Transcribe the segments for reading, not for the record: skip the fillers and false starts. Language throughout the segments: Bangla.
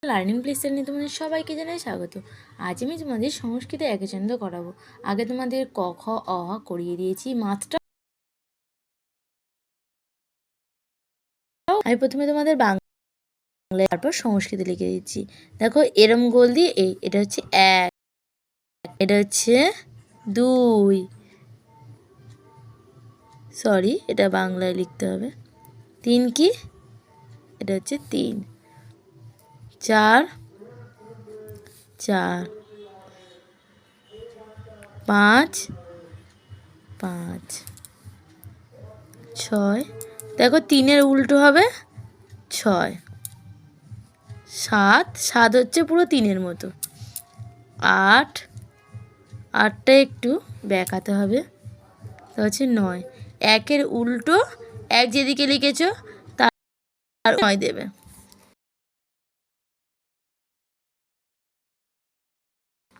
লার্নিং প্লেস চ্যানেলে তোমাদের সবাইকে জানাই স্বাগত। আজ আমি তোমাদের সংস্কৃতে একচন্দ্র করাবো। আগে তোমাদের ক খ অ আ করিয়ে দিয়েছি, মাত্রা আমি প্রথমে তোমাদের বাংলায় তারপর সংস্কৃতে লিখে দিচ্ছি। দেখো এরম গোল দিয়ে এটা হচ্ছে 1, এটা হচ্ছে 2, সরি এটা বাংলায় লিখতে হবে। 3 কি? এটা হচ্ছে 3, 4, 4, 5, 5, 6, দেখো 3-এর উল্টো হবে 6, 7, 7 হচ্ছে পুরো 3-এর মতো, 8, 8টা একটু বেঁকাতে হবে, তা হচ্ছে 9, 1-এর উল্টো 1 যেদিকে লিখেছো তার 9 দেবে,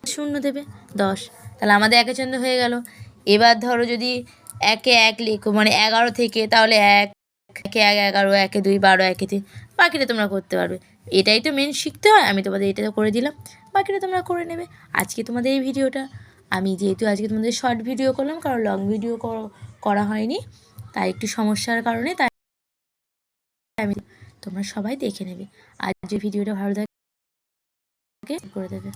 শূন্য দেবে 10। তাহলে আমাদের একচন্দ্র হয়ে গেল। এবার ধরো যদি 1-এ 1 লেখো মানে 11 থেকে, তাহলে 1, 1-এ 1, 11, 1-এ 2, 12, 1-এ 3, বাকিটা তোমরা করতে পারবে। এটাই তো মেন শিখতে হয়, আমি তোমাদের এটা করে দিলাম, বাকিটা তোমরা করে নেবে। আজকে তোমাদের এই ভিডিওটা আমি যেহেতু আজকে তোমাদের শর্ট ভিডিও করলাম, কারণ লং ভিডিও করা হয়নি, তাই একটু সমস্যার কারণে, তাই আমি তোমরা সবাই দেখে নেবে। আর যে ভিডিওটা ভালো থাকে করে দেবে।